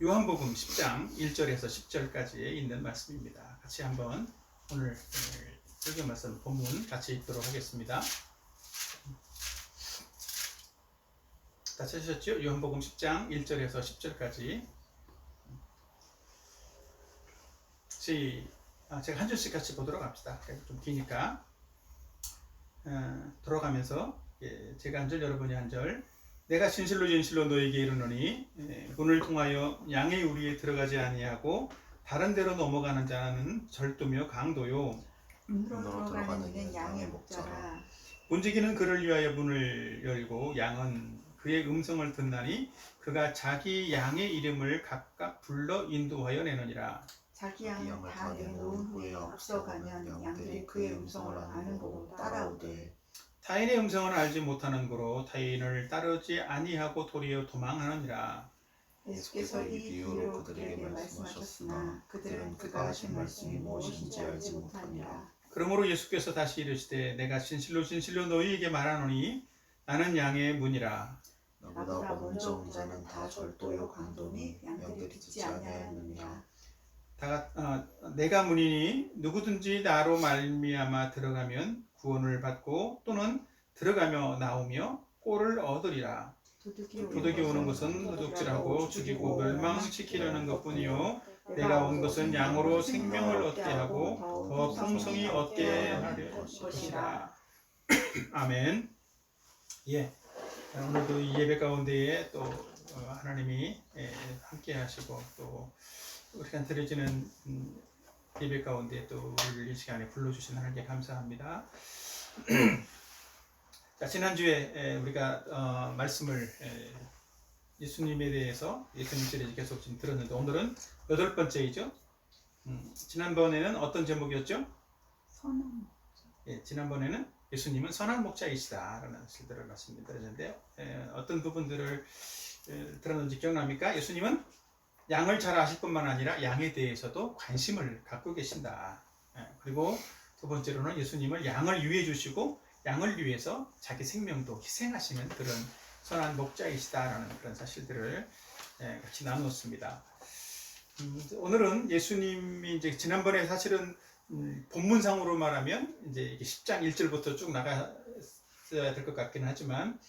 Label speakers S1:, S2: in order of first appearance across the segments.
S1: 요한복음 10장 1절에서 10절까지 있는 말씀입니다. 같이 한번 오늘 설교 말씀 본문 같이 읽도록 하겠습니다. 다 찾으셨죠? 요한복음 10장 1절에서 10절까지. 제가 한 줄씩 같이 보도록 합시다. 좀 기니까 돌아가면서 제가 한 절, 여러분이 한 절. 내가 진실로 진실로 너에게 이르노니 문을 통하여 양의 우리에 들어가지 아니하고 다른 데로 넘어가는 자는 절도며 강도요
S2: 문으로 들어가는 이는 양의 목자라.
S1: 문지기는 그를 위하여 문을 열고 양은 그의 음성을 듣나니 그가 자기 양의 이름을 각각 불러 인도하여 내느니라.
S2: 자기 양을 다 내놓은 후에 앞서가면 양들이 그의 음성을 아는 거로 따라오되
S1: 타인의 음성을 알지 못하는 고로 타인을 따르지 아니하고 도리어 도망하느니라.
S2: 예수께서 이 비유로 그들에게 말씀하셨으나 그들은 그가 하신 말씀이 무엇인지 알지 못하니라.
S1: 그러므로 예수께서 다시 이르시되 내가 진실로 진실로 너희에게 말하노니 나는 양의 문이라.
S2: 나보다 먼저 온 자는 다 절도요 강도니 양들이 듣지 아니하였느니라.
S1: 내가 문이니 누구든지 나로 말미암아 들어가면 구원을 받고 또는 들어가며 나오며 꼴을 얻으리라. 도둑이 오는 것은 도둑질하고 죽이고 멸망시키려는 것뿐이요 내가 온 것은 양으로 생명을 얻게 하고 더 풍성히 얻게 하려 것이라. 아멘. 오늘도 이 예배 가운데에 또 하나님이 함께 하시고 또 우리가 드려지는 예배 가운데 또 우리를 이 시간에 불러주신 하나님께 감사합니다. 자, 지난주에 우리가 말씀을 예수님에 대해서 예수님 시리즈 계속 지금 들었는데 오늘은 8번째이죠. 지난번에는 어떤 제목이었죠?
S2: 선한
S1: 지난번에는 예수님은 선한 목자이시다 라는 사실들을 말씀드렸는데 어떤 부분들을 들었는지 기억납니까? 예수님은 양을 잘 아실 뿐만 아니라 양에 대해서도 관심을 갖고 계신다. 그리고 두 번째로는 예수님을 양을 위해 주시고 양을 위해서 자기 생명도 희생하시는 그런 선한 목자이시다라는 그런 사실들을 같이 나누었습니다. 오늘은 예수님이 이제 지난번에 사실은 본문상으로 말하면 이제 10장 1절부터 쭉 나가야 될 것 같기는 하지만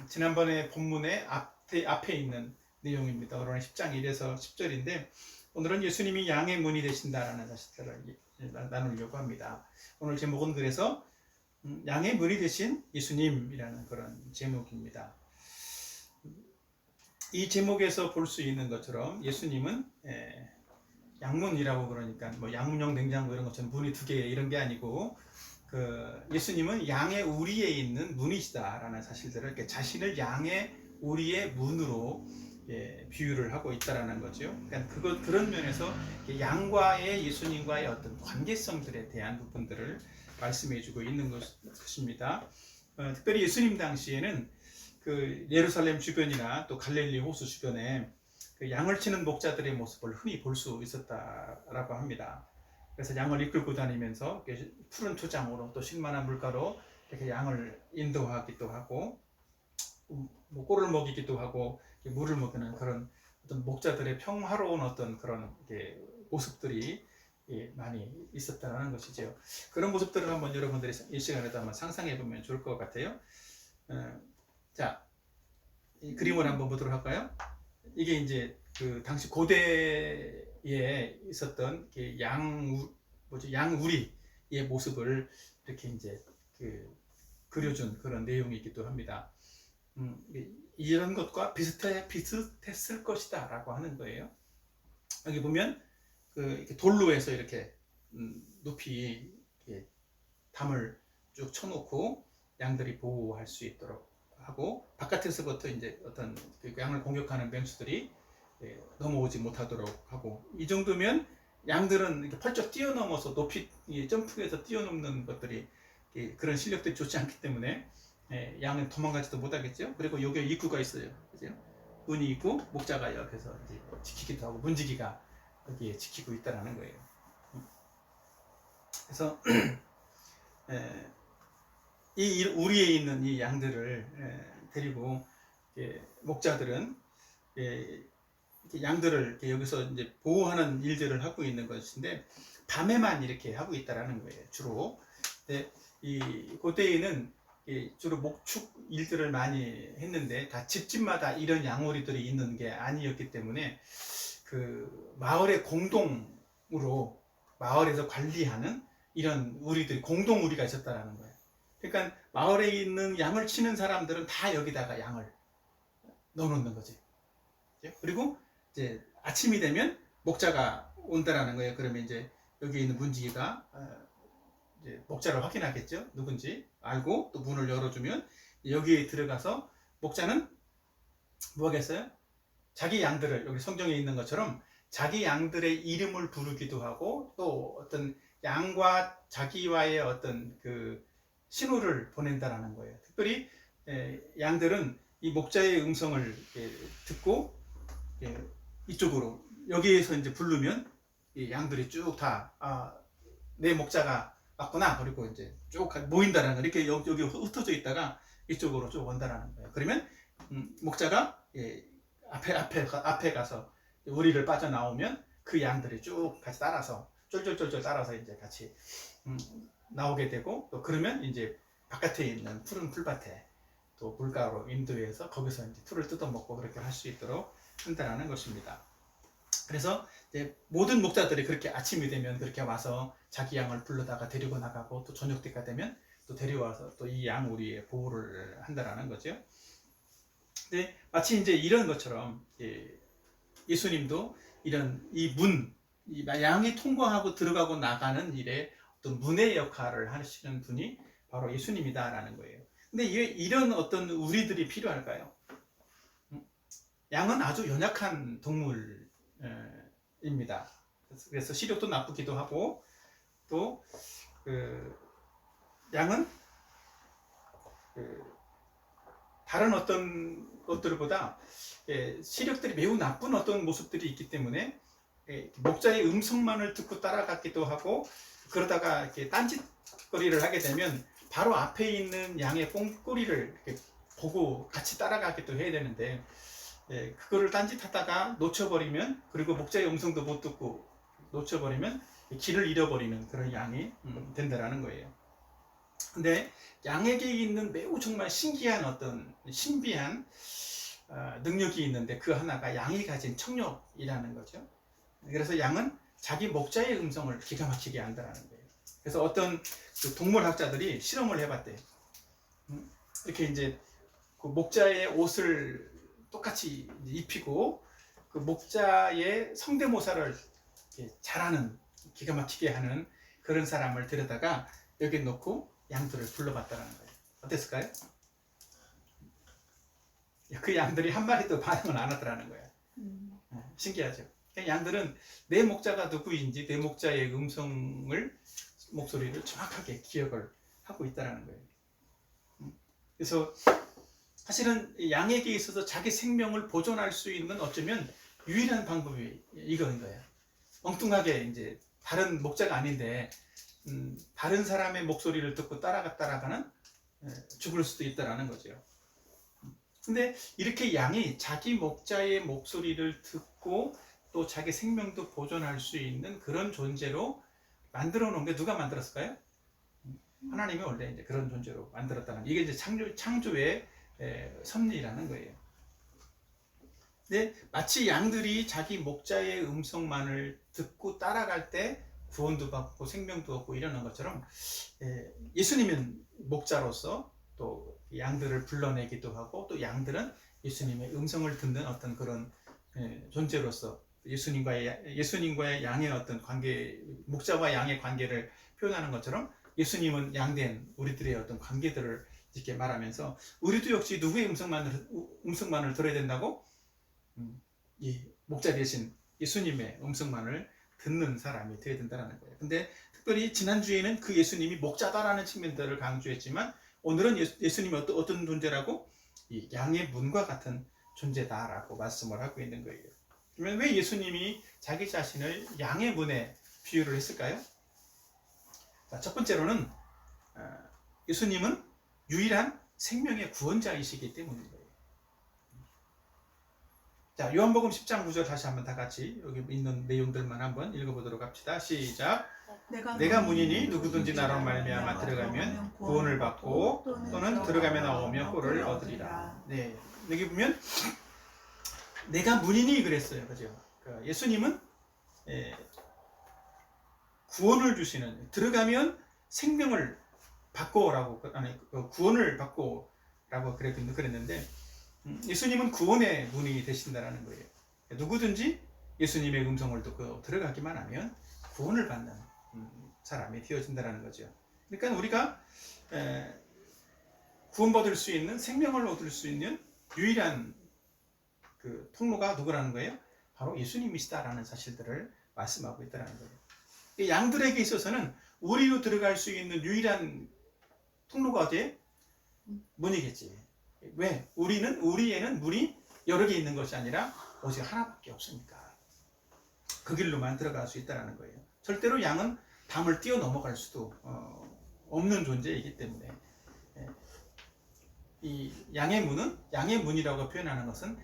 S1: 지난번에 본문의 앞에 있는 내용입니다. 오늘은 10장 1에서 10절인데 오늘은 예수님이 양의 문이 되신다라는 사실들을 나누려고 합니다. 오늘 제목은 그래서 양의 문이 되신 예수님이라는 그런 제목입니다. 이 제목에서 볼 수 있는 것처럼 예수님은 양문이라고 그러니까 뭐 양문형 냉장고 이런 것처럼 문이 2개 이런 게 아니고 예수님은 양의 우리에 있는 문이시다라는 사실들을 이렇게 자신을 양의 우리의 문으로 비유를 하고 있다라는 거죠. 그러니까 그런 면에서 양과의 예수님과의 어떤 관계성들에 대한 부분들을 말씀해주고 있는 것입니다. 특별히 예수님 당시에는 그 예루살렘 주변이나 또 갈릴리 호수 주변에 그 양을 치는 목자들의 모습을 흔히 볼 수 있었다라고 합니다. 그래서 양을 이끌고 다니면서 푸른 초장으로 또 신만한 물가로 이렇게 양을 인도하기도 하고 뭐 꼴을 먹이기도 하고 물을 먹이는 그런 어떤 목자들의 평화로운 어떤 그런 모습들이 많이 있었다는 것이죠. 그런 모습들을 한번 여러분들이 이 시간에도 한번 상상해 보면 좋을 것 같아요. 자, 이 그림을 한번 보도록 할까요? 이게 이제 그 당시 고대에 있었던 양우리의 모습을 이렇게 이제 그려준 그런 내용이기도 합니다. 이런 것과 비슷했을 것이다 라고 하는 거예요. 여기 보면 이렇게 돌로 해서 이렇게 높이 이렇게 담을 쭉 쳐놓고 양들이 보호할 수 있도록 하고 바깥에서부터 이제 어떤 양을 공격하는 맹수들이 넘어오지 못하도록 하고 이 정도면 양들은 이렇게 펄쩍 뛰어넘어서 높이 점프해서 뛰어넘는 것들이 그런 실력들이 좋지 않기 때문에 양은 도망가지도 못하겠죠. 그리고 여기 입구가 있어요. 그죠? 문이 있고 목자가 옆에서 이제 지키기도 하고 문지기가 여기에 지키고 있다라는 거예요. 그래서 이 우리에 있는 이 양들을 데리고 목자들은 이렇게 양들을 이렇게 여기서 이제 보호하는 일들을 하고 있는 것인데 밤에만 이렇게 하고 있다라는 거예요, 주로. 근데 이 그때에는 주로 목축 일들을 많이 했는데 다 집집마다 이런 양오리들이 있는 게 아니었기 때문에 그 마을의 공동으로 마을에서 관리하는 이런 우리들이 공동 우리가 있었다라는 거예요. 그러니까 마을에 있는 양을 치는 사람들은 다 여기다가 양을 넣어놓는 거지. 그리고 이제 아침이 되면 목자가 온다라는 거예요. 그러면 이제 여기 있는 문지기가 이제 목자를 확인하겠죠. 누군지 알고 또 문을 열어주면 여기에 들어가서 목자는 뭐 하겠어요? 자기 양들을 여기 성경에 있는 것처럼 자기 양들의 이름을 부르기도 하고 또 어떤 양과 자기와의 어떤 그 신호를 보낸다라는 거예요. 특별히 양들은 이 목자의 음성을 듣고 이쪽으로 여기에서 이제 부르면 이 양들이 쭉 다 내 목자가 맞구나. 그리고 이제 쭉 모인다라는 거. 이렇게 여기 흩어져 있다가 이쪽으로 쭉 온다라는 거예요. 그러면 목자가 앞에 가서 우리를 빠져나오면 그 양들이 쭉 같이 따라서 쫄쫄쫄쫄 따라서 이제 같이 나오게 되고 또 그러면 이제 바깥에 있는 푸른 풀밭에 또 물가로 인도해서 거기서 이제 풀을 뜯어먹고 그렇게 할 수 있도록 한다라는 것입니다. 그래서 이제 모든 목자들이 그렇게 아침이 되면 그렇게 와서 자기 양을 불러다가 데리고 나가고 또 저녁 때가 되면 또 데려와서 또 이 양 우리의 보호를 한다라는 거죠. 근데 마치 이제 이런 것처럼 예수님도 이런 이 양이 통과하고 들어가고 나가는 일에 어떤 문의 역할을 하시는 분이 바로 예수님이다라는 거예요. 근데 왜 이런 어떤 우리들이 필요할까요? 양은 아주 연약한 동물입니다. 그래서 시력도 나쁘기도 하고 또 양은 다른 어떤 것들보다 시력들이 매우 나쁜 어떤 모습들이 있기 때문에 목자의 음성만을 듣고 따라가기도 하고 그러다가 이렇게 딴짓거리를 하게 되면 바로 앞에 있는 양의 꽁꼬리를 이렇게 보고 같이 따라가기도 해야 되는데 그거를 딴짓하다가 놓쳐버리면 그리고 목자의 음성도 못 듣고 놓쳐버리면 길을 잃어버리는 그런 양이 된다라는 거예요. 근데 양에게 있는 매우 정말 신기한 어떤 신비한 능력이 있는데 그 하나가 양이 가진 청력이라는 거죠. 그래서 양은 자기 목자의 음성을 기가 막히게 안다라는 거예요. 그래서 어떤 그 동물학자들이 실험을 해봤대요. 이렇게 이제 그 목자의 옷을 똑같이 입히고 그 목자의 성대모사를 잘하는 기가 막히게 하는 그런 사람을 데려다가 여기 놓고 양들을 불러봤다는 거예요. 어땠을까요? 그 양들이 한 마리도 반응을 안 하더라는 거예요. 신기하죠. 양들은 내 목자가 누구인지 내 목자의 목소리를 정확하게 기억을 하고 있다는 거예요. 그래서 사실은 양에게 있어서 자기 생명을 보존할 수 있는 어쩌면 유일한 방법이 이거인 거예요. 엉뚱하게 이제 다른 목자가 아닌데 다른 사람의 목소리를 듣고 따라가는 죽을 수도 있다라는 거죠. 근데 이렇게 양이 자기 목자의 목소리를 듣고 또 자기 생명도 보존할 수 있는 그런 존재로 만들어 놓은 게 누가 만들었을까요? 하나님이 원래 이제 그런 존재로 만들었다는 이게 이제 창조의 섭리라는 거예요. 근데 마치 양들이 자기 목자의 음성만을 듣고 따라갈 때 구원도 받고 생명도 얻고 이러는 것처럼 예수님은 목자로서 또 양들을 불러내기도 하고 또 양들은 예수님의 음성을 듣는 어떤 그런 존재로서 예수님과의 양의 어떤 관계, 목자와 양의 관계를 표현하는 것처럼 예수님은 양된 우리들의 어떤 관계들을 이렇게 말하면서 우리도 역시 누구의 음성만을 들어야 된다고? 이 목자 대신 예수님의 음성만을 듣는 사람이 되어야 된다는 거예요. 근데 특별히 지난주에는 그 예수님이 목자다라는 측면들을 강조했지만 오늘은 예수님이 어떤 존재라고? 이 양의 문과 같은 존재다라고 말씀을 하고 있는 거예요. 그러면 왜 예수님이 자기 자신을 양의 문에 비유를 했을까요? 자, 첫 번째로는 예수님은 유일한 생명의 구원자이시기 때문인 거예요. 자, 요한복음 10장 9절 다시 한번 다 같이 여기 있는 내용들만 한번 읽어보도록 합시다. 시작. 내가 문이니 누구든지 나로 말미암아 들어가면 구원을 받고 또는 들어가며 나오며 꼴을 얻으리라. 네, 여기 보면 내가 문이니 그랬어요, 그죠? 그러니까 예수님은 구원을 주시는, 들어가면 생명을 받고라고, 아니 구원을 받고라고 그랬는데 예수님은 구원의 문이 되신다라는 거예요. 누구든지 예수님의 음성을 듣고 들어가기만 하면 구원을 받는 사람이 되어진다는 거죠. 그러니까 우리가 구원받을 수 있는, 생명을 얻을 수 있는 유일한 그 통로가 누구라는 거예요? 바로 예수님이시다라는 사실들을 말씀하고 있다는 거예요. 이 양들에게 있어서는 우리로 들어갈 수 있는 유일한 통로가 어디에? 문이겠지. 왜? 우리에는 문이 여러 개 있는 것이 아니라 오직 하나밖에 없으니까 그 길로만 들어갈 수 있다는 거예요. 절대로 양은 담을 뛰어 넘어갈 수도 없는 존재이기 때문에 이 양의 문이라고 표현하는 것은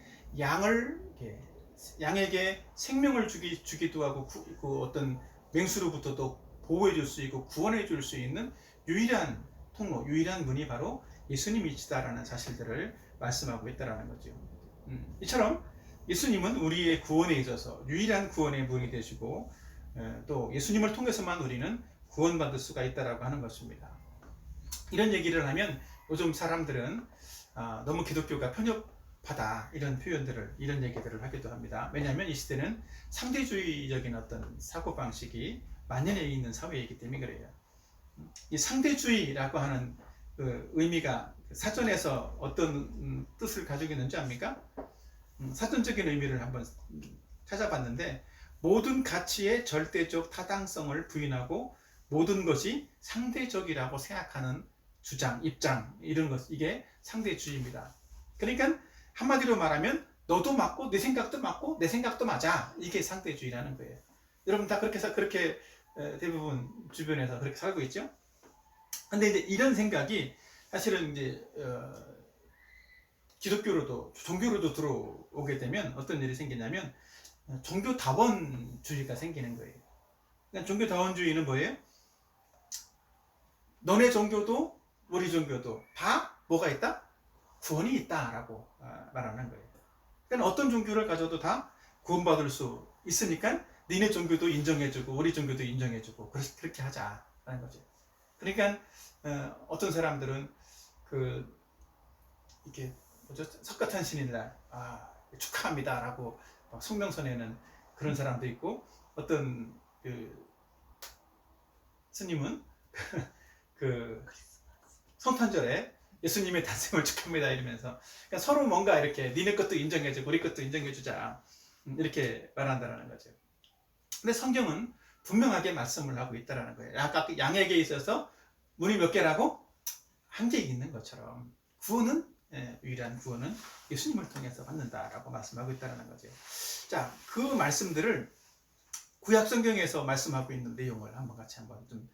S1: 양에게 생명을 주기도 하고 그 어떤 맹수로부터도 보호해 줄 수 있고 구원해 줄 수 있는 유일한 통로, 유일한 문이 바로 예수님이시다라는 사실들을 말씀하고 있다라는 거죠. 이처럼 예수님은 우리의 구원에 있어서 유일한 구원의 문이 되시고 또 예수님을 통해서만 우리는 구원받을 수가 있다라고 하는 것입니다. 이런 얘기를 하면 요즘 사람들은 너무 기독교가 편협하다 이런 얘기들을 하기도 합니다. 왜냐하면 이 시대는 상대주의적인 어떤 사고방식이 만연해 있는 사회이기 때문에 그래요. 이 상대주의라고 하는 그 의미가 사전에서 어떤 뜻을 가지고 있는지 압니까? 사전적인 의미를 한번 찾아봤는데 모든 가치의 절대적 타당성을 부인하고 모든 것이 상대적이라고 생각하는 주장, 입장 이런 것, 이게 상대주의입니다. 그러니까 한마디로 말하면 너도 맞고 내 생각도 맞고 내 생각도 맞아, 이게 상대주의라는 거예요. 여러분 다 그렇게 대부분 주변에서 그렇게 살고 있죠. 근데 이제 이런 생각이 사실은 이제 기독교로도 종교로도 들어오게 되면 어떤 일이 생기냐면 종교다원주의가 생기는 거예요. 그러니까 종교다원주의는 뭐예요? 너네 종교도 우리 종교도 다 뭐가 있다? 구원이 있다라고 말하는 거예요. 그러니까 어떤 종교를 가져도 다 구원받을 수 있으니까 니네 종교도 인정해주고 우리 종교도 인정해주고 그렇게 하자라는 거죠. 그러니까 어떤 사람들은 이렇게 석가탄신일날 축하합니다라고 성명서내는 그런 사람도 있고, 어떤 스님은 성탄절에 예수님의 탄생을 축하합니다 이러면서 그러니까 서로 뭔가 이렇게 니네 것도 인정해주고 우리 것도 인정해주자 이렇게 말한다는 거죠. 근데 성경은 분명하게 말씀을 하고 있다는 거예요. 아까 양에게 있어서 문이 몇 개라고? 한 개 있는 것처럼 구원은 유일한 구원은 예수님을 통해서 받는다라고 말씀하고 있다는 거죠. 자, 그 말씀들을 구약 성경에서 말씀하고 있는 내용을 같이 한번 좀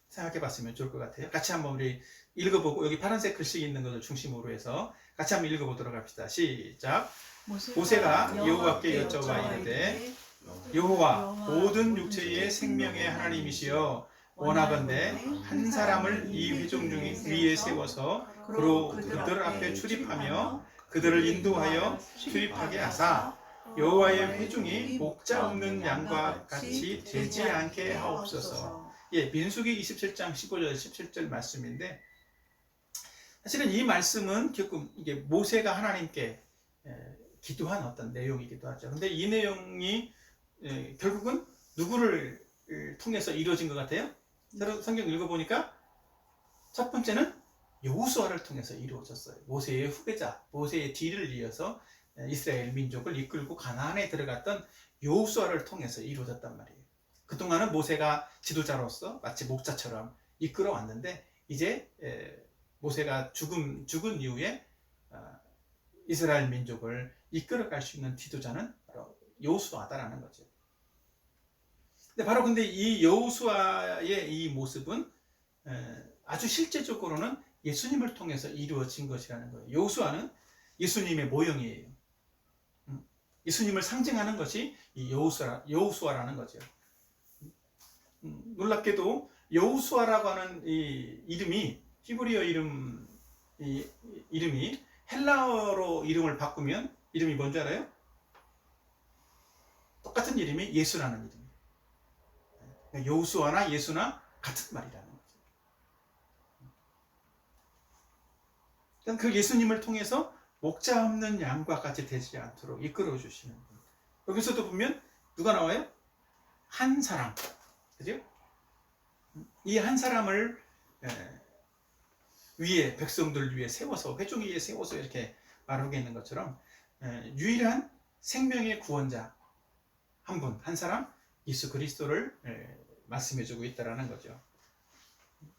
S1: 생각해 봤으면 좋을 것 같아요. 같이 한번 우리 읽어보고 여기 파란색 글씨 있는 것을 중심으로 해서 같이 한번 읽어보도록 합시다. 시작. 모세가 여호와께 여쭤봐 이르되 여호와 모든 육체의 생명의 하나님이시여 원하건대 한 사람을 이 회중 위에 세워서 그로 그들 앞에 출입하며 그들을 인도하여 출입하게 하사 여호와의 회중이 목자 없는 양과 같이 되지 않게 하옵소서. 민수기 27장 15절 17절 말씀인데 사실은 이 말씀은 결국 이게 모세가 하나님께 기도한 어떤 내용이기도 하죠. 근데 이 내용이 결국은 누구를 통해서 이루어진 것 같아요? 성경 읽어보니까 첫 번째는 여호수아를 통해서 이루어졌어요. 모세의 후계자, 모세의 뒤를 이어서 이스라엘 민족을 이끌고 가나안에 들어갔던 여호수아를 통해서 이루어졌단 말이에요. 그동안은 모세가 지도자로서 마치 목자처럼 이끌어 왔는데 이제 모세가 죽은 이후에 이스라엘 민족을 이끌어갈 수 있는 지도자는 바로 여호수아다라는 거죠. 근데 이 여호수아의 이 모습은 아주 실제적으로는 예수님을 통해서 이루어진 것이라는 거예요. 여호수아는 예수님의 모형이에요. 예수님을 상징하는 것이 이 여호수아라는 거죠. 놀랍게도 여호수아라고 하는 이 이름이 히브리어 이름이 헬라어로 이름을 바꾸면 이름이 뭔지 알아요? 똑같은 이름이 예수라는 이름이에요. 그러니까 여호수아나 예수나 같은 말이라는 거죠. 그러니까 그 예수님을 통해서 목자 없는 양과 같이 되지 않도록 이끌어 주시는 분. 여기서도 보면 누가 나와요? 한 사람. 그죠? 이 한 사람을 위에 백성들 위에 세워서 회중 위에 세워서 이렇게 말하고 있는 것처럼 유일한 생명의 구원자 한 분, 한 사람 예수 그리스도를 말씀해주고 있다라는 거죠.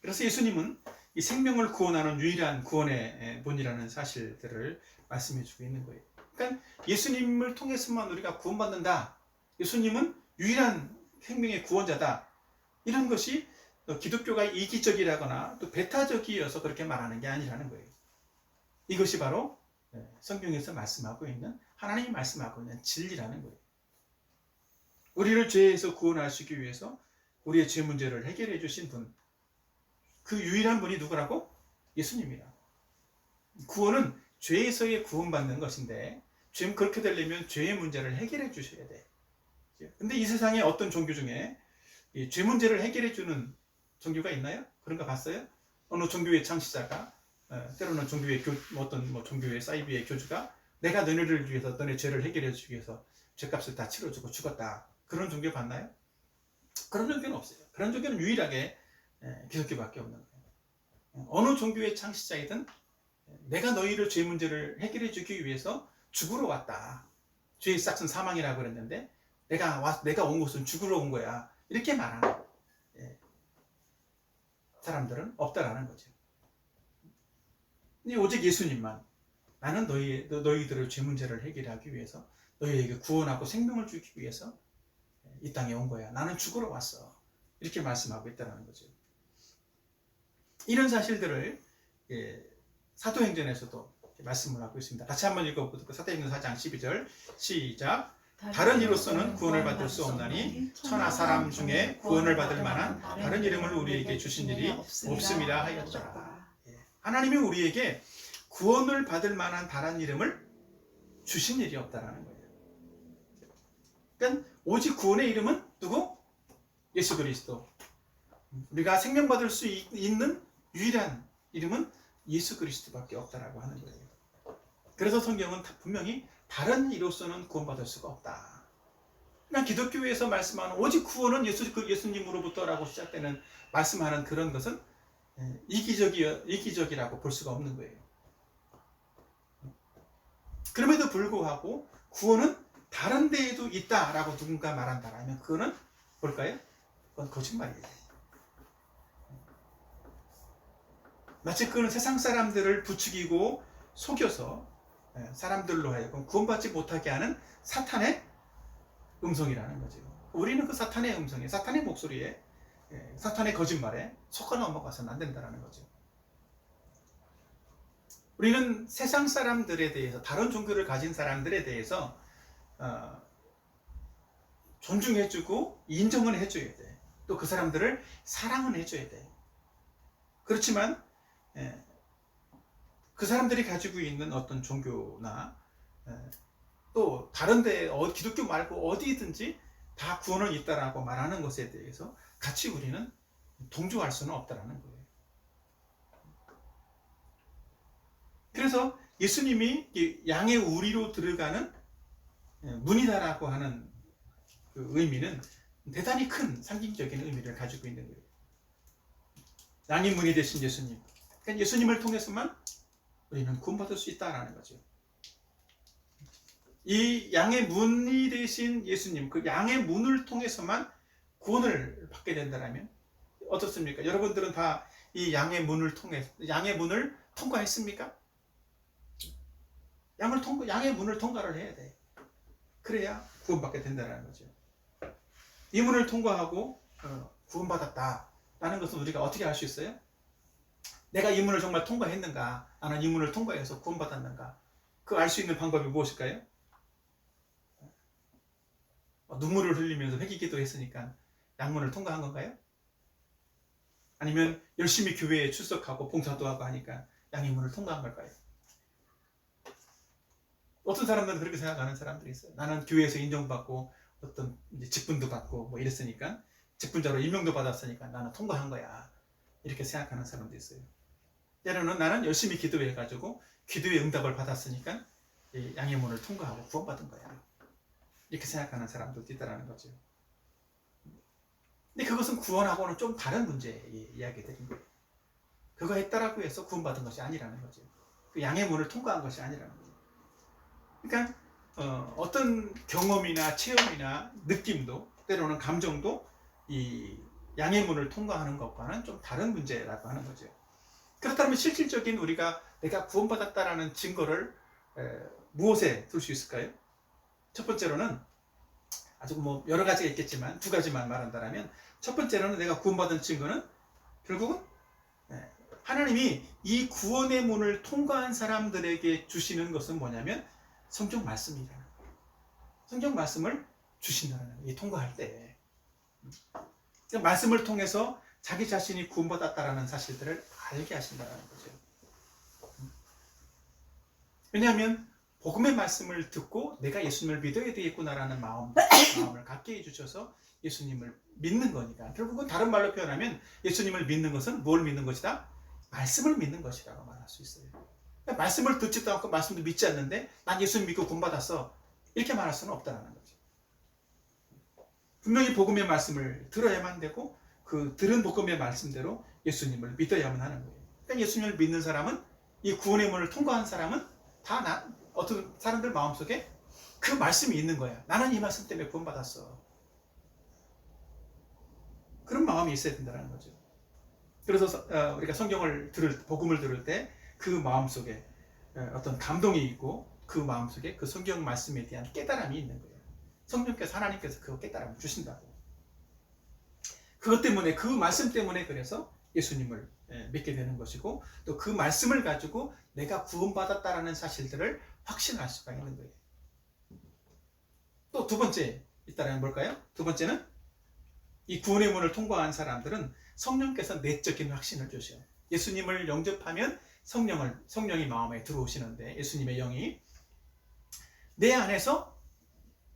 S1: 그래서 예수님은 이 생명을 구원하는 유일한 구원의 분이라는 사실들을 말씀해주고 있는 거예요. 그러니까 예수님을 통해서만 우리가 구원받는다. 예수님은 유일한 생명의 구원자다. 이런 것이 기독교가 이기적이라거나 또 배타적이어서 그렇게 말하는 게 아니라는 거예요. 이것이 바로 성경에서 말씀하고 있는 하나님이 말씀하고 있는 진리라는 거예요. 우리를 죄에서 구원하시기 위해서 우리의 죄 문제를 해결해 주신 분, 그 유일한 분이 누구라고? 예수님이라. 구원은 죄에서의 구원받는 것인데 그렇게 되려면 죄의 문제를 해결해 주셔야 돼. 근데 이 세상에 어떤 종교 중에 이 죄 문제를 해결해 주는 종교가 있나요? 그런 거 봤어요? 어느 종교의 창시자가 때로는 종교의 어떤 종교의 사이비의 교주가 내가 너네를 위해서 너네 죄를 해결해 주기 위해서 죄값을 다 치러주고 죽었다. 그런 종교 봤나요? 그런 종교는 없어요. 그런 종교는 유일하게 기독교밖에 없는 거예요. 어느 종교의 창시자이든 내가 너희를 죄 문제를 해결해 주기 위해서 죽으러 왔다. 죄의 싹은 사망이라고 그랬는데 내가 온 곳은 죽으러 온 거야. 이렇게 말하는 사람들은 없다라는 거죠. 근데 오직 예수님만 나는 너희들의 죄 문제를 해결하기 위해서 너희에게 구원하고 생명을 주기 위해서 이 땅에 온 거야. 나는 죽으러 왔어. 이렇게 말씀하고 있다는 거죠. 이런 사실들을 사도행전에서도 말씀을 하고 있습니다. 같이 한번 읽어보도록. 사도행전 4장 12절 시작. 다른 이로서는 구원을 받을 수 없나니 천하 사람 중에 구원을 받을 만한 다른 이름을 우리에게 주신 일이 없음이라 하였더라. 하나님이 우리에게 구원을 받을 만한 다른 이름을 주신 일이 없다라는 거예요. 그러니까 오직 구원의 이름은 누구? 예수 그리스도. 우리가 생명받을 수 있는 유일한 이름은 예수 그리스도밖에 없다라고 하는 거예요. 그래서 성경은 분명히 다른 이로서는 구원받을 수가 없다. 그러니까 기독교에서 말씀하는 오직 구원은 예수님으로부터라고 시작되는 말씀하는 그런 것은 이기적이라고 볼 수가 없는 거예요. 그럼에도 불구하고 구원은 다른 데에도 있다라고 누군가 말한다라면 그거는 뭘까요? 그건 거짓말이에요. 마치 그는 세상 사람들을 부추기고 속여서 사람들로 하여금 구원받지 못하게 하는 사탄의 음성이라는 거죠. 우리는 그 사탄의 음성에, 사탄의 목소리에, 사탄의 거짓말에 속아 넘어가서는 안 된다는 거죠. 우리는 세상 사람들에 대해서, 다른 종교를 가진 사람들에 대해서 존중해주고 인정은 해줘야 돼. 또 그 사람들을 사랑은 해줘야 돼. 그렇지만 그 사람들이 가지고 있는 어떤 종교나 또 다른데 기독교 말고 어디든지 다 구원은 있다라고 말하는 것에 대해서 같이 우리는 동조할 수는 없다라는 거예요. 그래서 예수님이 양의 우리로 들어가는 문이다라고 하는 그 의미는 대단히 큰 상징적인 의미를 가지고 있는 거예요. 양의 문이 되신 예수님. 그러니까 예수님을 통해서만 우리는 구원받을 수 있다라는 거죠. 이 양의 문이 되신 예수님, 그 양의 문을 통해서만 구원을 받게 된다면 어떻습니까? 여러분들은 다 이 양의 문을 통과했습니까? 양의 문을 통과를 해야 돼. 그래야 구원받게 된다는 거죠. 이 문을 통과하고 구원받았다라는 것은 우리가 어떻게 알 수 있어요? 내가 이 문을 정말 통과했는가? 나는 이 문을 통과해서 구원받았는가? 그 알 수 있는 방법이 무엇일까요? 눈물을 흘리면서 회개기도 했으니까 양문을 통과한 건가요? 아니면 열심히 교회에 출석하고 봉사도 하고 하니까 양의 문을 통과한 걸까요? 어떤 사람들은 그렇게 생각하는 사람들이 있어요. 나는 교회에서 인정받고 어떤 이제 직분도 받고 뭐 이랬으니까, 직분자로 임명도 받았으니까 나는 통과한 거야, 이렇게 생각하는 사람도 있어요. 때로는 나는 열심히 기도해가지고 기도의 응답을 받았으니까 이 양의 문을 통과하고 구원받은 거야, 이렇게 생각하는 사람도 있다는 거죠. 근데 그것은 구원하고는 좀 다른 문제의 이야기들인 거예요. 그거 했다라고 해서 구원받은 것이 아니라는 거죠. 그 양의 문을 통과한 것이 아니라는 거죠. 그러니까 어떤 경험이나 체험이나 느낌도, 때로는 감정도 이 양의 문을 통과하는 것과는 좀 다른 문제라고 하는 거죠. 그렇다면 실질적인 우리가 내가 구원받았다라는 증거를 무엇에 둘 수 있을까요? 첫 번째로는 아주 뭐 여러 가지가 있겠지만 두 가지만 말한다면, 첫 번째로는 내가 구원받은 증거는 결국은 하나님이 이 구원의 문을 통과한 사람들에게 주시는 것은 뭐냐면 성경 말씀이라는 거예요. 성경 말씀을 주신다는 거예요. 이 통과할 때 말씀을 통해서 자기 자신이 구원받았다라는 사실들을 알게 하신다는 거죠. 왜냐하면 복음의 말씀을 듣고 내가 예수님을 믿어야 되겠구나라는 마음을 갖게 해주셔서 예수님을 믿는 거니까, 결국은 다른 말로 표현하면 예수님을 믿는 것은 뭘 믿는 것이다? 말씀을 믿는 것이라고 말할 수 있어요. 말씀을 듣지도 않고 말씀도 믿지 않는데 난 예수님 믿고 구원받았어, 이렇게 말할 수는 없다는 거죠. 분명히 복음의 말씀을 들어야만 되고 그 들은 복음의 말씀대로 예수님을 믿어야만 하는 거예요. 그러니까 예수님을 믿는 사람은, 이 구원의 문을 통과한 사람은 다 어떤 사람들 마음속에 그 말씀이 있는 거야. 나는 이 말씀 때문에 구원받았어. 그런 마음이 있어야 된다는 거죠. 그래서 우리가 복음을 들을 때 그 마음속에 어떤 감동이 있고 그 마음속에 그 성경 말씀에 대한 깨달음이 있는 거예요. 성령께서, 하나님께서 그 깨달음을 주신다고. 그것 때문에, 그 말씀 때문에 그래서 예수님을 믿게 되는 것이고, 또 그 말씀을 가지고 내가 구원받았다라는 사실들을 확신할 수가 있는 거예요. 또 두 번째 있다는 뭘까요? 두 번째는 이 구원의 문을 통과한 사람들은 성령께서 내적인 확신을 주셔요. 예수님을 영접하면 성령이 마음에 들어오시는데, 예수님의 영이 내 안에서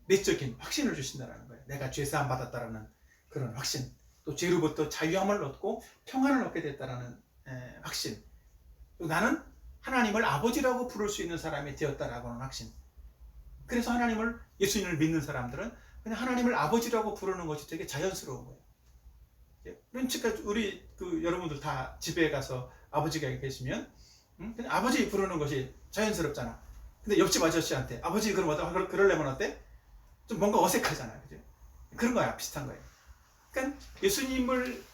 S1: 내적인 확신을 주신다는 거예요. 내가 죄사함 받았다라는 그런 확신, 또 죄로부터 자유함을 얻고 평안을 얻게 됐다라는 확신, 또 나는 하나님을 아버지라고 부를 수 있는 사람이 되었다라고 하는 확신. 그래서 예수님을 믿는 사람들은 그냥 하나님을 아버지라고 부르는 것이 되게 자연스러운 거예요. 그러니까 우리 여러분들 다 집에 가서 아버지가 계시면 그냥 아버지 부르는 것이 자연스럽잖아. 근데 옆집 아저씨한테 아버지 그러려면 어때? 좀 뭔가 어색하잖아요. 그죠? 그런 거야. 비슷한 거예요. 그러니까 예수님을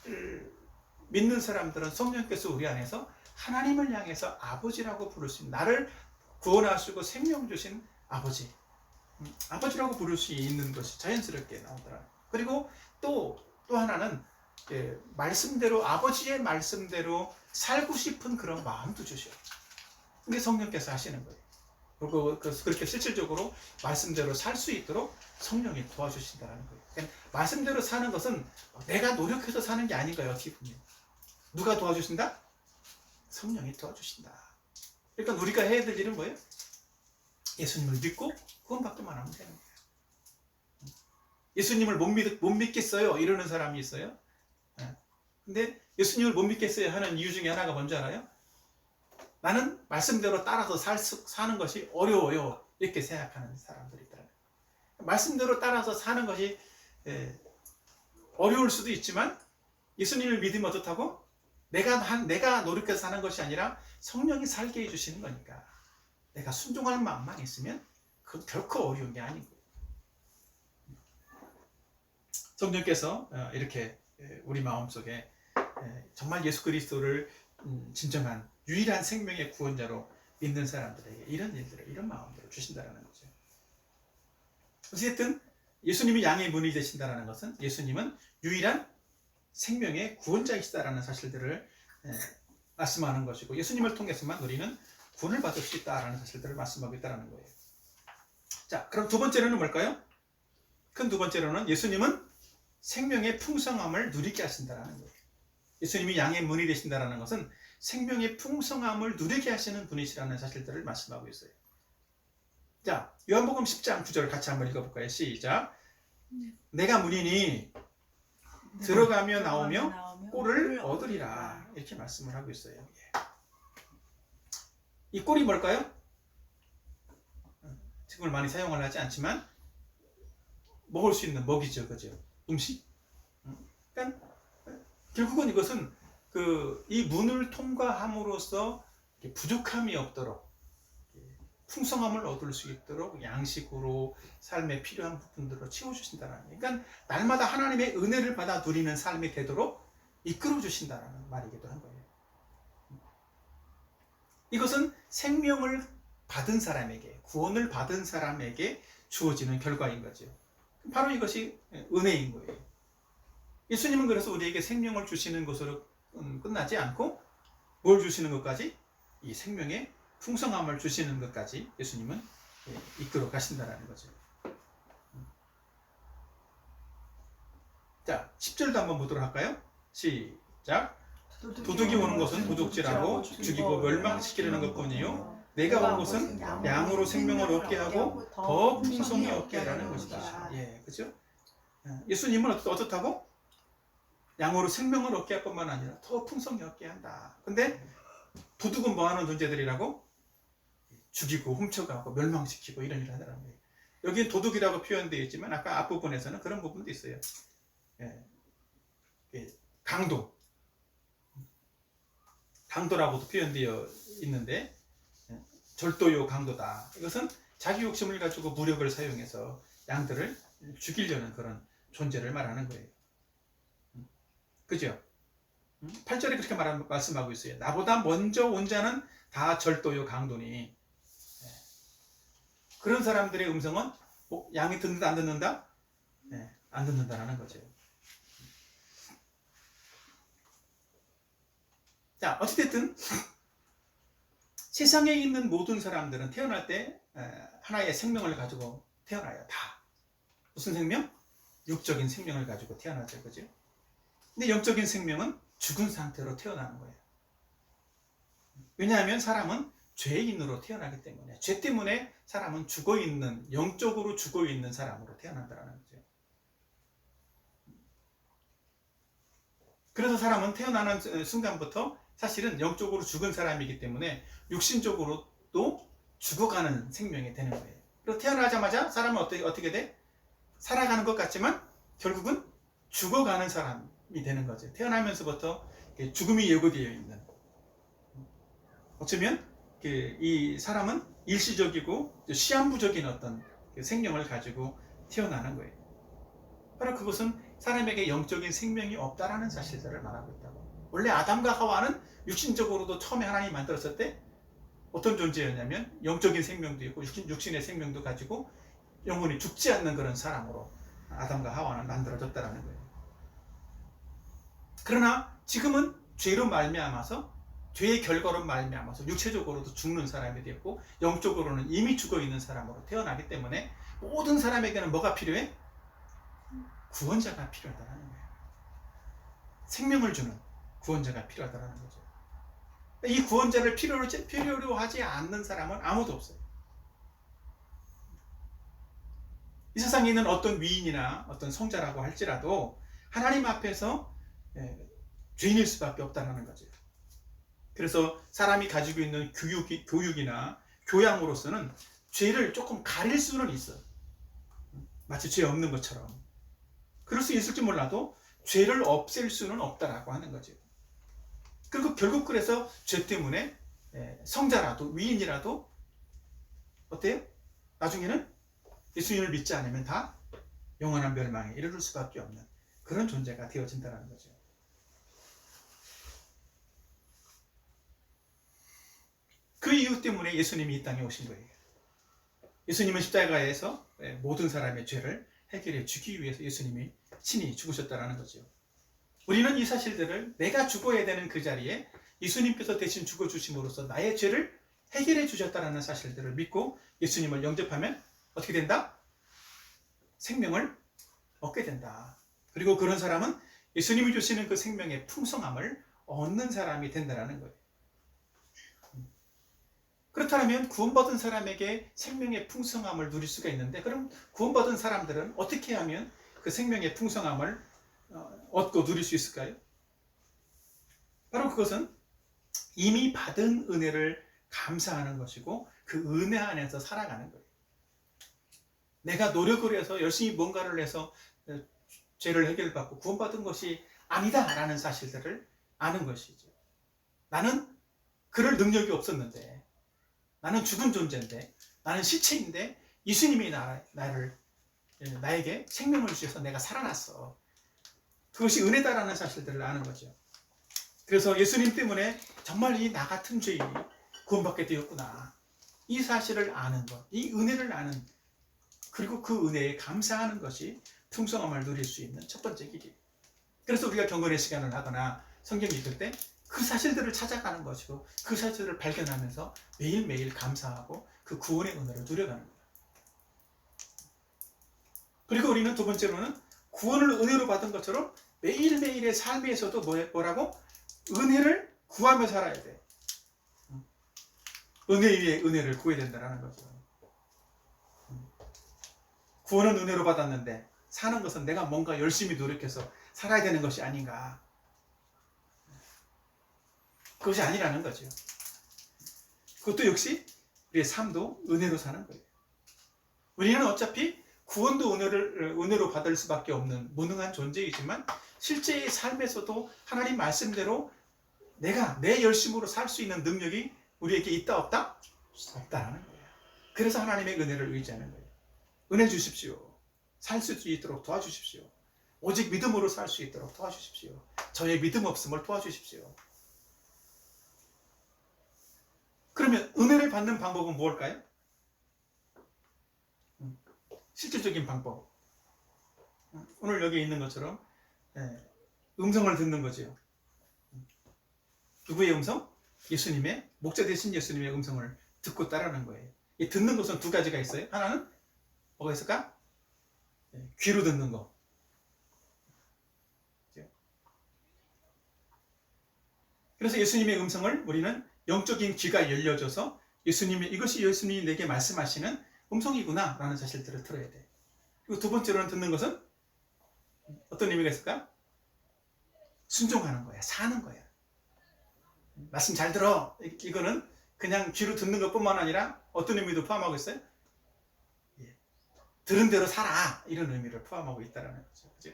S1: 믿는 사람들은 성령께서 우리 안에서 하나님을 향해서 아버지라고 부를 수 있는, 나를 구원하시고 생명 주신 아버지라고 부를 수 있는 것이 자연스럽게 나오더라. 그리고 또 하나는 말씀대로, 아버지의 말씀대로 살고 싶은 그런 마음도 주셔요. 그게 성령께서 하시는 거예요. 그리고 그렇게 실질적으로 말씀대로 살 수 있도록 성령이 도와주신다는 거예요. 그러니까 말씀대로 사는 것은 내가 노력해서 사는 게 아닌 거예요. 어떻게 보면 누가 도와주신다? 성령이 도와주신다. 그러니까 우리가 해야 될 일은 뭐예요? 예수님을 믿고 구원받기만 하면 되는 거예요. 예수님을 못 믿겠어요 이러는 사람이 있어요. 근데 예수님을 못 믿겠어요 하는 이유 중에 하나가 뭔지 알아요? 나는 말씀대로 따라서 사는 것이 어려워요, 이렇게 생각하는 사람들이 있더라고요. 말씀대로 따라서 사는 것이 어려울 수도 있지만, 예수님을 믿으면 어떻다고? 내가 노력해서 사는 것이 아니라 성령이 살게 해주시는 거니까 내가 순종할 마음만 있으면 그건 결코 어려운 게 아닌 거예요. 성령께서 이렇게 우리 마음속에 정말 예수 그리스도를 진정한 유일한 생명의 구원자로 믿는 사람들에게 이런 마음들을 주신다는 거죠. 어쨌든 예수님이 양의 문이 되신다는 것은 예수님은 유일한 생명의 구원자이시다라는 사실들을 말씀하는 것이고, 예수님을 통해서만 우리는 구원을 받을 수 있다라는 사실들을 말씀하고 있다는 거예요. 자, 그럼 두 번째는 뭘까요? 큰 두 번째로는 예수님은 생명의 풍성함을 누리게 하신다는 거예요. 예수님이 양의 문이 되신다는 것은 생명의 풍성함을 누리게 하시는 분이시라는 사실들을 말씀하고 있어요. 자, 요한복음 10장 9절 같이 한번 읽어볼까요? 시작. 내가 문이니 들어가며 나오며 꼴을 얻으리라. 이렇게 말씀을 하고 있어요. 이 꼴이 뭘까요? 지금을 많이 사용을 하지 않지만 먹을 수 있는 먹이죠, 그죠? 음식. 그러니까 결국은 이것은 이 문을 통과함으로써 부족함이 없도록 풍성함을 얻을 수 있도록 양식으로 삶에 필요한 부분들을 채워주신다는 거예요. 그러니까 날마다 하나님의 은혜를 받아 누리는 삶이 되도록 이끌어 주신다는 말이기도 한 거예요. 이것은 생명을 받은 사람에게, 구원을 받은 사람에게 주어지는 결과인 거죠. 바로 이것이 은혜인 거예요. 예수님은 그래서 우리에게 생명을 주시는 것으로 끝나지 않고 뭘 주시는 것까지? 이 생명의 풍성함을 주시는 것까지 예수님은 이끌어 가신다는 거죠. 자, 10절도 한번 보도록 할까요? 시작. 도둑이 오는 것은 도둑질하고 죽이고 멸망시키려는 것뿐이요 내가 온 것은 양으로 생명을 얻게 하고 더 풍성히 얻게 하라는 것이다. 예, 그렇죠? 예수님은 어떻다고? 양으로 생명을 얻게 할 뿐만 아니라 더 풍성히 얻게 한다. 근데 도둑은 뭐 하는 존재들이라고? 죽이고 훔쳐가고 멸망시키고 이런 일을 하더라는 거예요. 여기 도둑이라고 표현되어 있지만 아까 앞부분에서는 그런 부분도 있어요. 강도라고도 표현되어 있는데 절도요 강도다. 이것은 자기 욕심을 가지고 무력을 사용해서 양들을 죽이려는 그런 존재를 말하는 거예요. 그죠? 8절에 그렇게 말씀하고 있어요. 나보다 먼저 온 자는 다 절도요 강도니. 그런 사람들의 음성은 양이 듣는다 안 듣는다? 안 듣는다라는 거죠. 자, 어찌됐든 세상에 있는 모든 사람들은 태어날 때 하나의 생명을 가지고 태어나요. 다. 무슨 생명? 육적인 생명을 가지고 태어나죠. 그죠? 근데 영적인 생명은 죽은 상태로 태어나는 거예요. 왜냐하면 사람은 죄인으로 태어나기 때문에, 죄 때문에 사람은 죽어있는, 영적으로 죽어있는 사람으로 태어난다는 거죠. 그래서 사람은 태어나는 순간부터 사실은 영적으로 죽은 사람이기 때문에 육신적으로도 죽어가는 생명이 되는 거예요. 그래서 태어나자마자 사람은 어떻게 돼? 살아가는 것 같지만 결국은 죽어가는 사람이 되는 거죠. 태어나면서부터 죽음이 예고되어 있는. 어쩌면 이 사람은 일시적이고 시한부적인 어떤 생명을 가지고 태어나는 거예요. 바로 그것은 사람에게 영적인 생명이 없다라는 사실들을 말하고 있다고. 원래 아담과 하와는 육신적으로도 처음에 하나님이 만들었을 때 어떤 존재였냐면 영적인 생명도 있고 육신의 생명도 가지고 영혼이 죽지 않는 그런 사람으로 아담과 하와는 만들어졌다라는 거예요. 그러나 지금은 죄로 말미암아서, 죄의 결과로 말미암아서 육체적으로도 죽는 사람이 되었고 영적으로는 이미 죽어있는 사람으로 태어나기 때문에 모든 사람에게는 뭐가 필요해? 구원자가 필요하다는 거예요. 생명을 주는 구원자가 필요하다는 거죠. 이 구원자를 필요로 하지 않는 사람은 아무도 없어요. 이 세상에 있는 어떤 위인이나 어떤 성자라고 할지라도 하나님 앞에서 죄인일 수밖에 없다는 거죠. 그래서 사람이 가지고 있는 교육이나 교양으로서는 죄를 조금 가릴 수는 있어. 마치 죄 없는 것처럼. 그럴 수 있을지 몰라도 죄를 없앨 수는 없다라고 하는 거죠. 그리고 결국 그래서 죄 때문에 성자라도 위인이라도 어때요? 나중에는 예수님을 믿지 않으면 다 영원한 멸망에 이르를 수밖에 없는 그런 존재가 되어진다는 거죠. 그 이유 때문에 예수님이 이 땅에 오신 거예요. 예수님은 십자가에서 모든 사람의 죄를 해결해 주기 위해서 예수님이 친히 죽으셨다는 거죠. 우리는 이 사실들을 내가 죽어야 되는 그 자리에 예수님께서 대신 죽어주심으로써 나의 죄를 해결해 주셨다는 사실들을 믿고 예수님을 영접하면 어떻게 된다? 생명을 얻게 된다. 그리고 그런 사람은 예수님이 주시는 그 생명의 풍성함을 얻는 사람이 된다는 거예요. 그렇다면 구원받은 사람에게 생명의 풍성함을 누릴 수가 있는데, 그럼 구원받은 사람들은 어떻게 하면 그 생명의 풍성함을 얻고 누릴 수 있을까요? 바로 그것은 이미 받은 은혜를 감사하는 것이고 그 은혜 안에서 살아가는 거예요. 내가 노력을 해서 열심히 뭔가를 해서 죄를 해결받고 구원받은 것이 아니다라는 사실들을 아는 것이죠. 나는 그럴 능력이 없었는데, 나는 죽은 존재인데, 나는 시체인데 예수님이 나에게 생명을 주셔서 내가 살아났어. 그것이 은혜다라는 사실들을 아는 거죠. 그래서 예수님 때문에 정말 이 나 같은 죄인이 구원받게 되었구나, 이 사실을 아는 것, 이 은혜를 아는, 그리고 그 은혜에 감사하는 것이 풍성함을 누릴 수 있는 첫 번째 길이에요. 그래서 우리가 경건의 시간을 하거나 성경 읽을 때 그 사실들을 찾아가는 것이고, 그 사실들을 발견하면서 매일매일 감사하고 그 구원의 은혜를 누려가는 거예요. 그리고 우리는 두 번째로는 구원을 은혜로 받은 것처럼 매일매일의 삶에서도 뭐라고? 은혜를 구하며 살아야 돼. 은혜 위에 은혜를 구해야 된다는 거죠. 구원은 은혜로 받았는데 사는 것은 내가 뭔가 열심히 노력해서 살아야 되는 것이 아닌가. 그것이 아니라는 거죠. 그것도 역시 우리의 삶도 은혜로 사는 거예요. 우리는 어차피 구원도 은혜로 받을 수밖에 없는 무능한 존재이지만, 실제의 삶에서도 하나님 말씀대로 내가 내 열심으로 살 수 있는 능력이 우리에게 있다 없다? 없다라는 거예요. 그래서 하나님의 은혜를 의지하는 거예요. 은혜 주십시오. 살 수 있도록 도와주십시오. 오직 믿음으로 살 수 있도록 도와주십시오. 저의 믿음 없음을 도와주십시오. 그러면 은혜를 받는 방법은 무엇일까요? 실질적인 방법. 오늘 여기 있는 것처럼 음성을 듣는 거죠. 누구의 음성? 예수님의, 목자 되신 예수님의 음성을 듣고 따르는 거예요. 이 듣는 것은 두 가지가 있어요. 하나는 뭐가 있을까? 귀로 듣는 거. 그래서 예수님의 음성을 우리는 영적인 귀가 열려져서 이것이 예수님이 내게 말씀하시는 음성이구나 라는 사실들을 들어야 돼. 그리고 두 번째로는 듣는 것은 어떤 의미가 있을까? 순종하는 거야. 사는 거야. 말씀 잘 들어. 이거는 그냥 귀로 듣는 것뿐만 아니라 어떤 의미도 포함하고 있어요? 들은 대로 살아. 이런 의미를 포함하고 있다는 거죠. 그죠?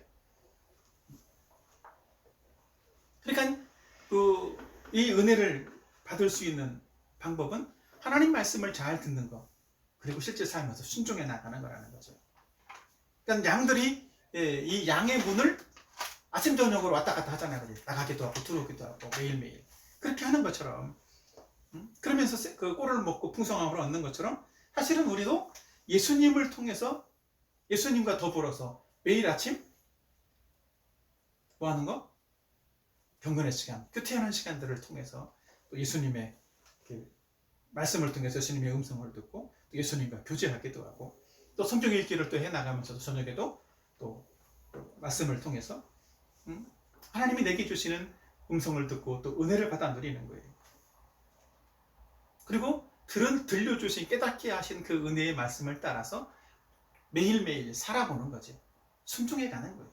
S1: 그러니까 이 은혜를 받을 수 있는 방법은 하나님 말씀을 잘 듣는 것, 그리고 실제 삶에서 순종해 나가는 거라는 거죠. 그러니까 양들이 이 양의 문을 아침 저녁으로 왔다 갔다 하잖아요. 나가기도 하고 들어오기도 하고 매일매일 그렇게 하는 것처럼, 그러면서 그 꼴을 먹고 풍성함을 얻는 것처럼, 사실은 우리도 예수님을 통해서, 예수님과 더불어서 매일 아침 뭐 하는 거? 경건의 시간, 큐티하는 시간들을 통해서 또 예수님의 말씀을 통해서 예수님의 음성을 듣고 또 예수님과 교제하기도 하고, 또 성경 읽기를 또 해나가면서도 저녁에도 또 말씀을 통해서 하나님이 내게 주시는 음성을 듣고 또 은혜를 받아 누리는 거예요. 그리고 들려주신, 깨닫게 하신 그 은혜의 말씀을 따라서 매일매일 살아보는 거지. 순종해 가는 거예요.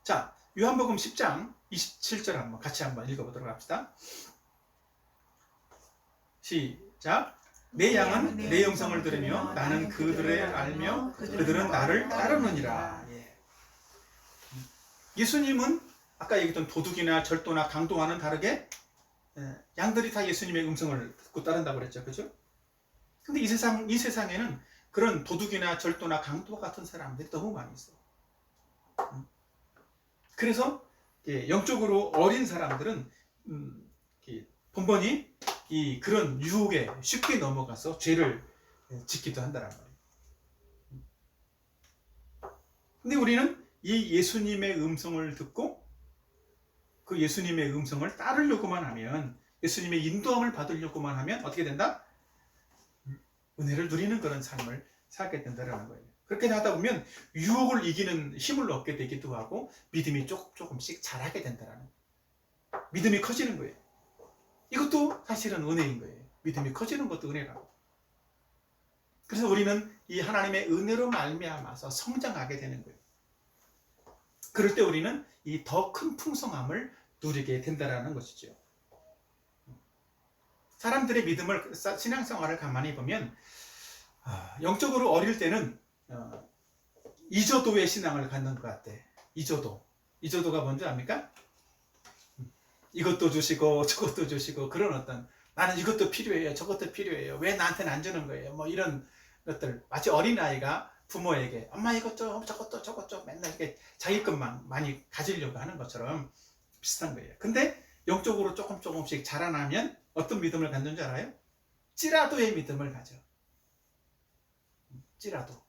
S1: 자, 요한복음 10장 27절 같이 한번 읽어보도록 합시다. 시작. 내 양은 내 음성을 들으며 나는 그들을 알며 그들은 나를 따르느니라. 예수님은 아까 얘기했던 도둑이나 절도나 강도와는 다르게 양들이 다 예수님의 음성을 듣고 따른다고 그랬죠. 그죠? 근데 이 세상에는 그런 도둑이나 절도나 강도 같은 사람들이 너무 많이 있어. 그래서 영적으로 어린 사람들은 번번이 그런 유혹에 쉽게 넘어가서 죄를 짓기도 한다는 말이에요. 근데 우리는 이 예수님의 음성을 듣고 그 예수님의 음성을 따르려고만 하면, 예수님의 인도함을 받으려고만 하면 어떻게 된다? 은혜를 누리는 그런 삶을 살게 된다는 거예요. 그렇게 하다 보면 유혹을 이기는 힘을 얻게 되기도 하고 믿음이 조금씩 자라게 된다는, 믿음이 커지는 거예요. 이것도 사실은 은혜인 거예요. 믿음이 커지는 것도 은혜라고. 그래서 우리는 이 하나님의 은혜로 말미암아서 성장하게 되는 거예요. 그럴 때 우리는 이 더 큰 풍성함을 누리게 된다는 것이죠. 사람들의 믿음을, 신앙생활을 가만히 보면 영적으로 어릴 때는 이조도의 신앙을 갖는 것 같아. 이조도가 뭔지 압니까? 이것도 주시고 저것도 주시고, 그런 어떤, 나는 이것도 필요해요, 저것도 필요해요, 왜 나한테는 안 주는 거예요, 뭐 이런 것들. 마치 어린아이가 부모에게 엄마 이것 좀 저것 좀 맨날 이렇게 자기 것만 많이 가지려고 하는 것처럼 비슷한 거예요. 근데 영적으로 조금씩 자라나면 어떤 믿음을 갖는 줄 알아요? 찌라도의 믿음을 가져. 찌라도,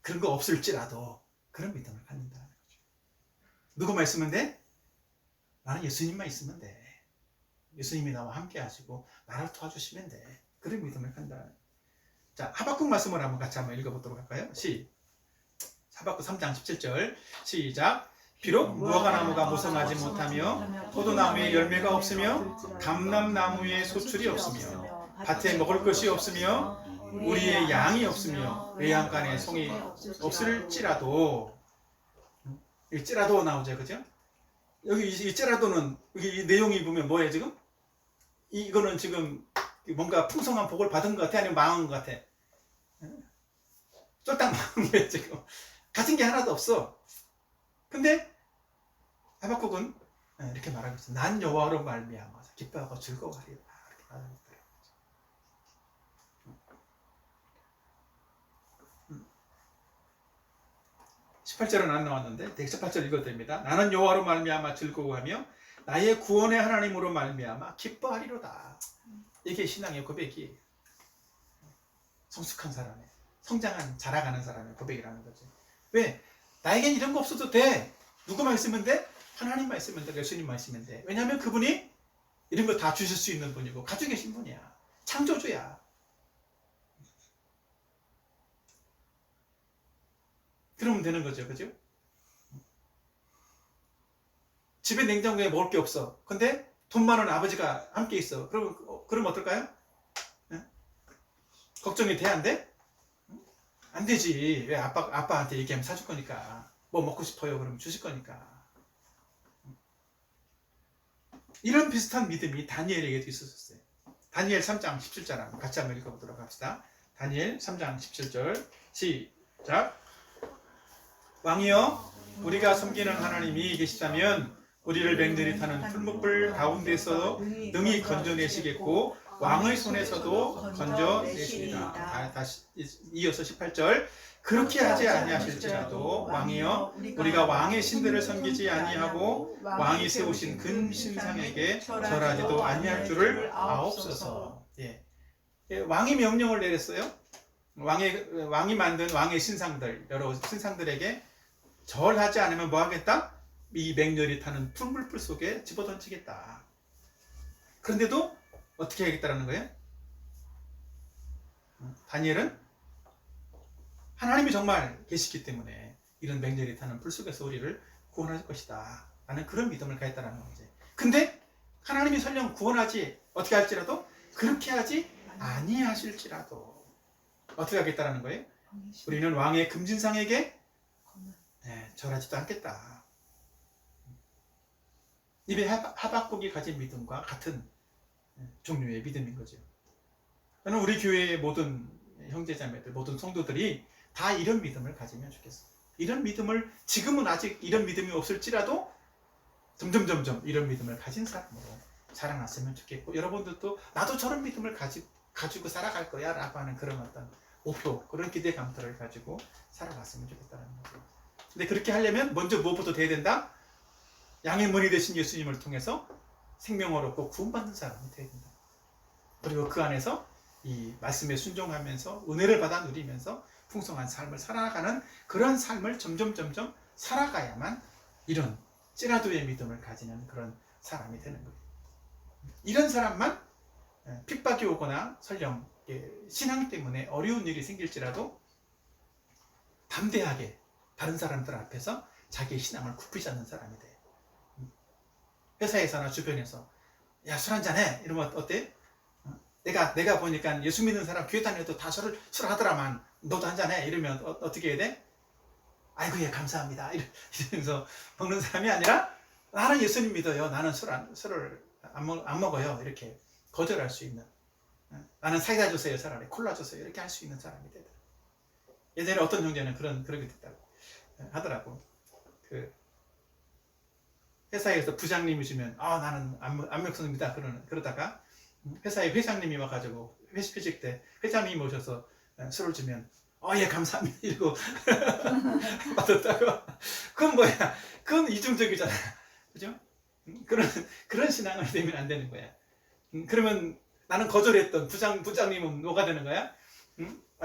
S1: 그런 거 없을지라도 그런 믿음을 갖는다는 거죠. 누구만 있으면 돼? 나는 예수님만 있으면 돼. 예수님이 나와 함께 하시고 나를 도와주시면 돼. 그런 믿음을 갖는다. 자, 하박국 말씀을 한번 같이 한번 읽어보도록 할까요? 하박국 3장 17절 시작. 비록 무화과나무가 무성하지 못하며 포도나무에 열매가 없으며 감람나무에 소출이 없으며 밭에 먹을 것이 없으며 우리의 양이 없으며 외양간에 송이 없을지라도, 일지라도 나오죠, 그죠? 여기 일지라도는 이 내용이 보면 뭐예요 지금? 이거는 지금 뭔가 풍성한 복을 받은 것 같아, 아니면 망한 것 같아? 쫄딱 망한 거예요 지금. 가진 게 하나도 없어. 근데 하박국은 이렇게 말하고 있어. 난 여호와로 말미암아서 기뻐하고 즐거워하리라. 이렇게 말하고 있어요. 18절은 안 나왔는데 18절 읽어도 됩니다. 나는 여호와로 말미암아 즐거워하며 나의 구원의 하나님으로 말미암아 기뻐하리로다. 이게 신앙의 고백이, 성숙한 사람의, 성장한, 자라가는 사람의 고백이라는 거지. 왜? 나에겐 이런 거 없어도 돼. 누구만 있으면 돼? 하나님만 있으면 돼. 예수님만 있으면 돼. 왜냐하면 그분이 이런 거 다 주실 수 있는 분이고 가지고 계신 분이야. 창조주야. 그러면 되는 거죠, 그죠? 집에 냉장고에 먹을 게 없어. 근데 돈 많은 아버지가 함께 있어. 그럼 어떨까요? 걱정이 돼, 안 돼? 안 되지. 왜? 아빠한테 얘기하면 사줄 거니까. 뭐 먹고 싶어요? 그러면 주실 거니까. 이런 비슷한 믿음이 다니엘에게도 있었어요. 다니엘 3장 17절 같이 한번 읽어보도록 합시다. 다니엘 3장 17절 시작. 왕이여, 우리가 섬기는 하나님이 계시다면 우리를 맹렬히 타는 풀무불 가운데서 능히 건져내시겠고 왕의 손에서도 건져내시리라. 다시 이어서 18절. 그렇게 하지 아니하실지라도 왕이여, 우리가 왕의 신들을 섬기지 아니하고 왕이 세우신 근신상에게 절하지도 아니할 줄을 아옵소서. 왕이 명령을 내렸어요. 왕이 만든 왕의 신상들, 여러 신상들에게 절하지 않으면 뭐 하겠다? 이 맹렬히 타는 풀물불 속에 집어던지겠다. 그런데도 어떻게 하겠다라는 거예요? 다니엘은 하나님이 정말 계시기 때문에 이런 맹렬히 타는 불 속에서 우리를 구원할 것이다 라는 그런 믿음을 가졌다는 거지. 근데 하나님이 설령 구원하지 어떻게 할지라도, 그렇게 하지 아니하실지라도 어떻게 하겠다라는 거예요? 우리는 왕의 금진상에게 절하지도 않겠다. 이게 하박국이 가진 믿음과 같은 종류의 믿음인 거죠. 저는 우리 교회의 모든 형제자매들, 모든 성도들이 다 이런 믿음을 가지면 좋겠어요. 이런 믿음을, 지금은 아직 이런 믿음이 없을지라도 점점 이런 믿음을 가진 사람으로 자라났으면 좋겠고, 여러분들도 나도 저런 믿음을 가지고 살아갈 거야 라고 하는 그런 어떤 목표, 그런 기대감들을 가지고 살아갔으면 좋겠다는 거죠. 근데 그렇게 하려면 먼저 무엇부터 돼야 된다? 양의 문이 되신 예수님을 통해서 생명을 얻고 구원받는 사람이 돼야 된다. 그리고 그 안에서 이 말씀에 순종하면서 은혜를 받아 누리면서 풍성한 삶을 살아가는 그런 삶을 점점 살아가야만 이런 찌라도의 믿음을 가지는 그런 사람이 되는 거예요. 이런 사람만 핍박이 오거나 설령 신앙 때문에 어려운 일이 생길지라도 담대하게 다른 사람들 앞에서 자기의 신앙을 굽히지 않는 사람이 돼. 회사에서나 주변에서 야, 술 한잔해 이러면 어때? 내가 보니까 예수 믿는 사람 교회 다녀도 다 술 하더라만 너도 한잔해 이러면 어떻게 해야 돼? 아이고 예 감사합니다 이러면서 먹는 사람이 아니라 나는 예수님 믿어요. 나는 술을 안 먹어요. 이렇게 거절할 수 있는, 나는 사이다 주세요 차라리 콜라 주세요 이렇게 할 수 있는 사람이 되더라. 예전에 어떤 형제는 그렇게 됐다고 하더라고. 그 회사에서 부장님이시면 나는 안 먹습니다 그러다가 회사에 회장님이 와가지고 회식 때 회장님이 오셔서 술을 주면 예 감사합니다 이러고 받았다고. 그건 뭐야? 그건 이중적이잖아, 그죠? 그런 신앙을 되면 안 되는 거야. 그러면 나는 거절했던 부장님은 뭐가 되는 거야?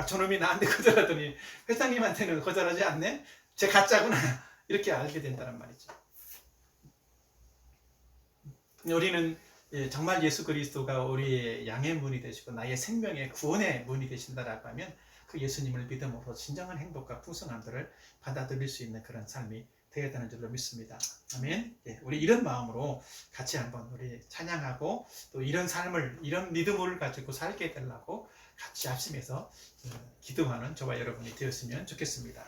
S1: 저놈이 나한테 거절하더니 회장님한테는 거절하지 않네? 쟤 가짜구나 이렇게 알게 된다는 말이죠. 우리는 정말 예수 그리스도가 우리의 양의 문이 되시고 나의 생명의 구원의 문이 되신다라고 하면 그 예수님을 믿음으로 진정한 행복과 풍성함들을 받아들일 수 있는 그런 삶이 되겠다는 줄로 믿습니다. 아멘. 우리 이런 마음으로 같이 한번 우리 찬양하고 또 이런 삶을, 이런 믿음을 가지고 살게 되려고 같이 합심해서 기도하는 저와 여러분이 되었으면 좋겠습니다.